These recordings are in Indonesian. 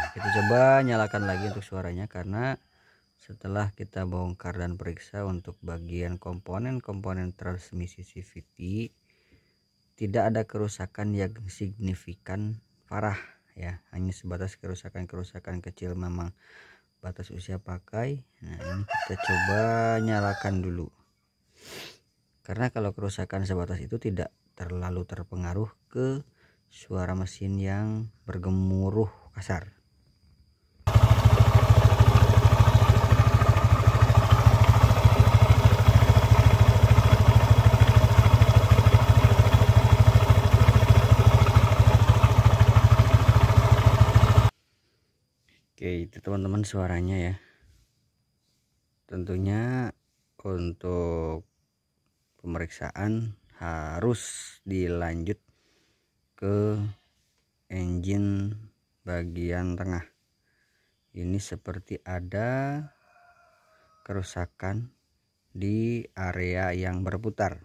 Kita coba nyalakan lagi untuk suaranya, karena setelah kita bongkar dan periksa untuk bagian komponen-komponen transmisi CVT, tidak ada kerusakan yang signifikan parah ya, hanya sebatas kerusakan-kerusakan kecil memang batas usia pakai. Nah, ini kita coba nyalakan dulu, karena kalau kerusakan sebatas itu tidak terlalu terpengaruh ke suara mesin yang bergemuruh kasar. Oke, itu teman-teman suaranya ya. Tentunya untuk pemeriksaan harus dilanjut ke engine bagian tengah. Ini seperti ada kerusakan di area yang berputar.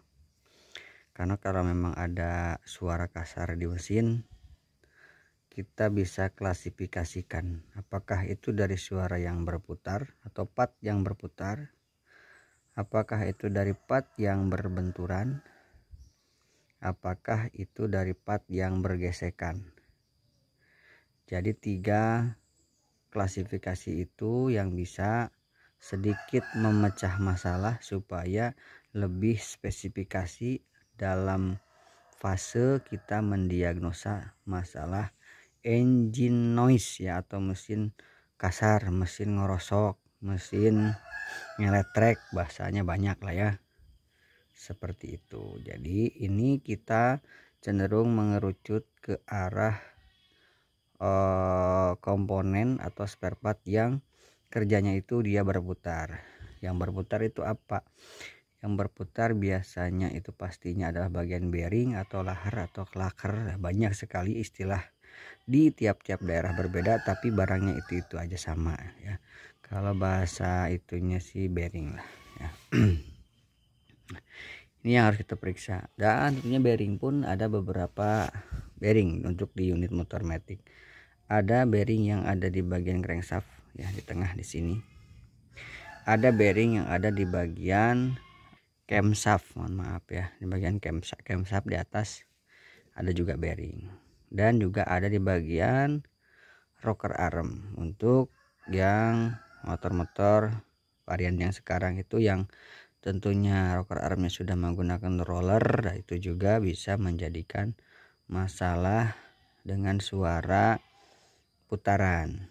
Karena kalau memang ada suara kasar di mesin, kita bisa klasifikasikan apakah itu dari suara yang berputar atau part yang berputar, apakah itu dari part yang berbenturan, apakah itu dari part yang bergesekan. Jadi 3 klasifikasi itu yang bisa sedikit memecah masalah supaya lebih spesifikasi dalam fase kita mendiagnosa masalah engine noise ya, atau mesin kasar, mesin ngerosok, mesin ngeletrek, bahasanya banyak lah ya, seperti itu. Jadi ini kita cenderung mengerucut ke arah komponen atau spare part yang kerjanya itu dia berputar. Yang berputar itu apa? Yang berputar biasanya itu pastinya adalah bagian bearing atau lahar atau klaker. Banyak sekali istilah di tiap-tiap daerah berbeda, tapi barangnya itu aja sama ya. Kalau bahasa itunya sih bearing lah ya. Ini yang harus kita periksa, dan tentunya bearing pun ada beberapa bearing untuk di unit motor matic. Ada bearing yang ada di bagian crankshaft ya, di tengah di sini. Ada bearing yang ada di bagian camshaft, mohon maaf ya, di bagian camshaft di atas ada juga bearing. Dan juga ada di bagian rocker arm untuk yang motor-motor varian yang sekarang itu, yang tentunya rocker armnya sudah menggunakan roller. Nah, itu juga bisa menjadikan masalah dengan suara putaran.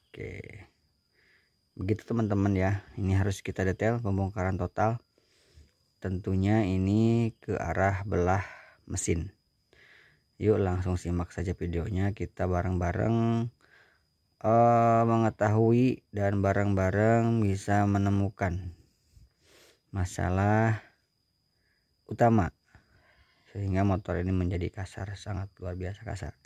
Oke, begitu teman-teman ya. Ini harus kita detail pembongkaran total. Tentunya ini ke arah belah mesin. Yuk langsung simak saja videonya, kita bareng-bareng mengetahui dan bareng-bareng bisa menemukan masalah utama sehingga motor ini menjadi kasar, sangat luar biasa kasar.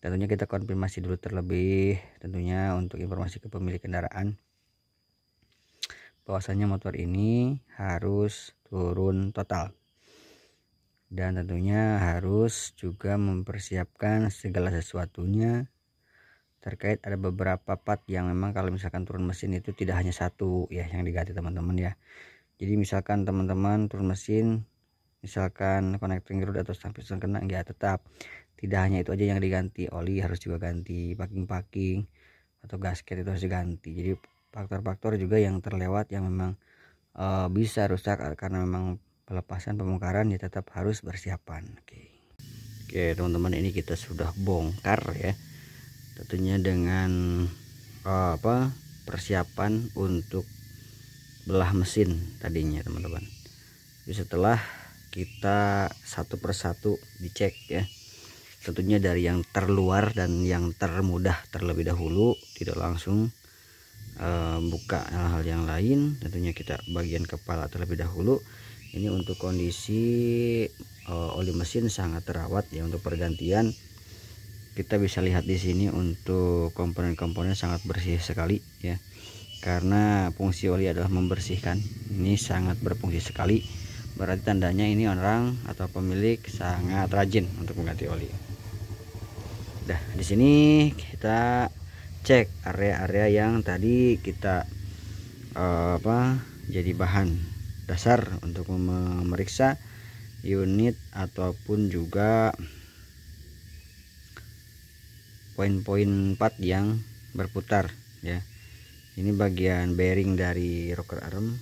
Tentunya kita konfirmasi dulu terlebih tentunya untuk informasi ke pemilik kendaraan, bahwasanya motor ini harus turun total. Dan tentunya harus juga mempersiapkan segala sesuatunya terkait ada beberapa part yang memang kalau misalkan turun mesin itu tidak hanya satu ya yang diganti teman-teman ya. Jadi misalkan teman-teman turun mesin, misalkan connecting rod atau stang piston kena, ya tetap tidak hanya itu aja yang diganti, oli harus juga ganti, packing atau gasket itu harus diganti. Jadi faktor-faktor juga yang terlewat yang memang bisa rusak karena memang pelepasan pembongkaran ya tetap harus bersiapan. Oke teman-teman, ini kita sudah bongkar ya, tentunya dengan persiapan untuk belah mesin tadinya teman-teman. Jadi setelah kita satu persatu dicek ya, tentunya dari yang terluar dan yang termudah terlebih dahulu, tidak langsung buka hal-hal yang lain. Tentunya kita bagian kepala terlebih dahulu. Ini untuk kondisi oli mesin sangat terawat ya. Untuk pergantian kita bisa lihat di sini untuk komponen-komponen sangat bersih sekali ya, karena fungsi oli adalah membersihkan. Ini sangat berfungsi sekali, berarti tandanya ini orang atau pemilik sangat rajin untuk mengganti oli. Nah di sini kita cek area-area yang tadi kita jadi bahan dasar untuk memeriksa unit ataupun juga poin-poin part yang berputar ya. Ini bagian bearing dari rocker arm,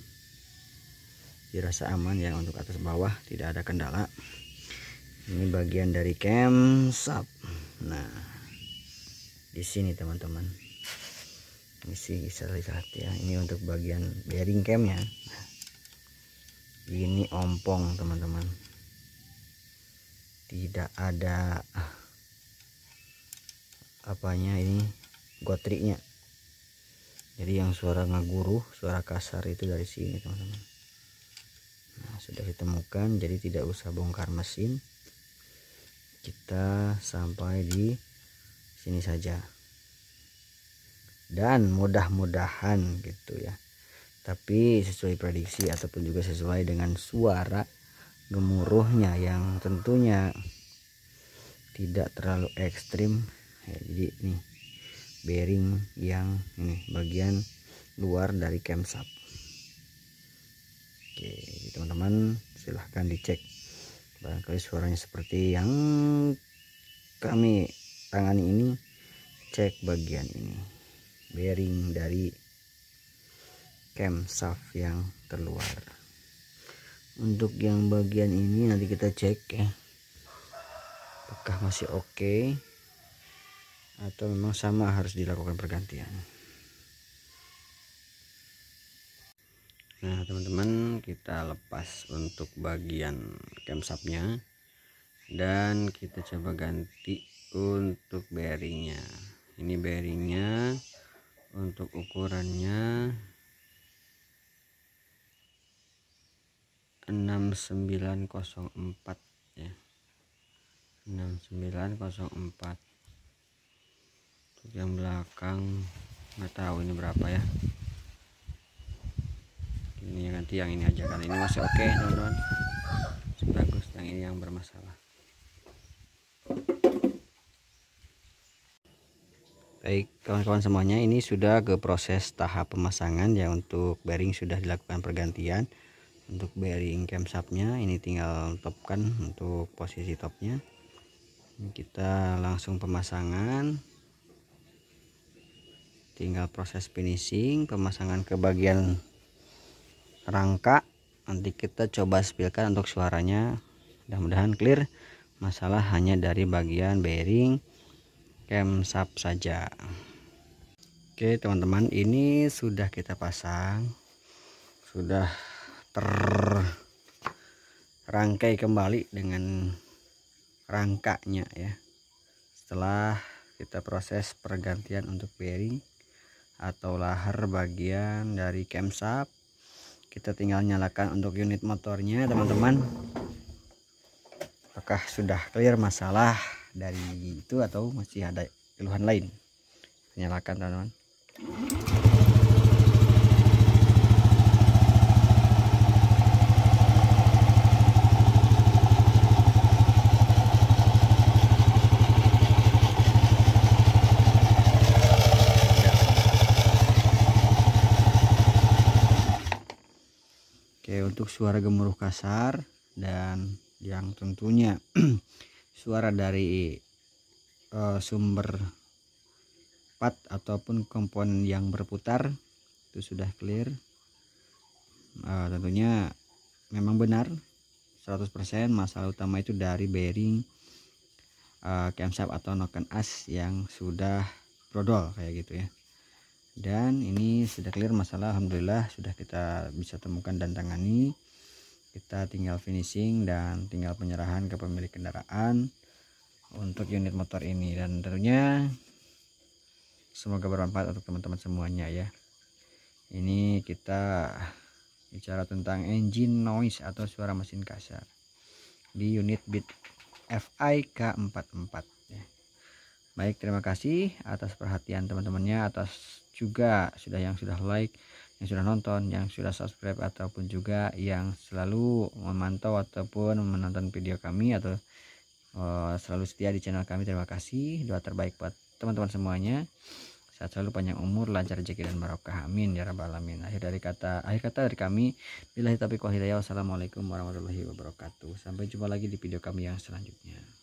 dirasa aman ya, untuk atas bawah tidak ada kendala. Ini bagian dari camshaft. Nah, di sini teman-teman, ini sih bisa lihat ya, ini untuk bagian bearing camnya. Nah, ini ompong teman-teman, tidak ada apanya, ini gotriknya. Jadi yang suara ngaguruh, suara kasar itu dari sini teman-teman. Nah, sudah ditemukan, jadi tidak usah bongkar mesin, kita sampai di sini saja. Dan mudah-mudahan gitu ya, tapi sesuai prediksi ataupun juga sesuai dengan suara gemuruhnya yang tentunya tidak terlalu ekstrim ya. Jadi nih bearing yang ini bagian luar dari camshaft. Oke teman-teman, silahkan dicek, barangkali suaranya seperti yang kami tangani ini. Cek bagian ini, bearing dari camshaft yang terluar. Untuk yang bagian ini nanti kita cek ya, apakah masih oke atau memang sama harus dilakukan pergantian. Nah teman-teman, kita lepas untuk bagian camshaftnya dan kita coba ganti untuk bearingnya. Ini bearingnya untuk ukurannya 6904 ya, 6904. Untuk yang belakang nggak tahu ini berapa ya. Ini ganti yang ini aja karena ini masih oke teman-teman, bagus. Yang ini yang bermasalah. Baik kawan-kawan semuanya, ini sudah ke proses tahap pemasangan ya. Untuk bearing sudah dilakukan pergantian. Untuk bearing camshaftnya ini tinggal topkan untuk posisi topnya. Ini kita langsung pemasangan, tinggal proses finishing pemasangan ke bagian rangka. Nanti kita coba spilkan untuk suaranya, mudah-mudahan clear. Masalah hanya dari bagian bearing camshaft saja. Oke teman-teman, ini sudah kita pasang, sudah terrangkai kembali dengan rangkanya ya. Setelah kita proses pergantian untuk bearing atau lahar bagian dari camshaft, kita tinggal nyalakan untuk unit motornya teman-teman. Apakah sudah clear masalah dari itu atau masih ada keluhan lain? Nyalakan teman-teman. Oke, untuk suara gemuruh kasar dan yang tentunya suara dari sumber part ataupun komponen yang berputar itu sudah clear. Tentunya memang benar 100% masalah utama itu dari bearing camshaft atau noken as yang sudah brodol kayak gitu ya. Dan ini sudah clear masalah, alhamdulillah sudah kita bisa temukan dan tangani. Kita tinggal finishing dan tinggal penyerahan ke pemilik kendaraan untuk unit motor ini. Dan tentunya semoga bermanfaat untuk teman-teman semuanya ya. Ini kita bicara tentang engine noise atau suara mesin kasar di unit Beat FI K44 ya. Baik, terima kasih atas perhatian teman-temannya, atas juga yang sudah like, yang sudah nonton, yang sudah subscribe ataupun juga yang selalu memantau ataupun menonton video kami atau selalu setia di channel kami. Terima kasih, doa terbaik buat teman-teman semuanya. sehat selalu, panjang umur, lancar rezeki dan barokah, amin ya rabbal alamin. Akhir kata dari kami, billahi taufiq wal hidayah. Wassalamualaikum warahmatullahi wabarakatuh. Sampai jumpa lagi di video kami yang selanjutnya.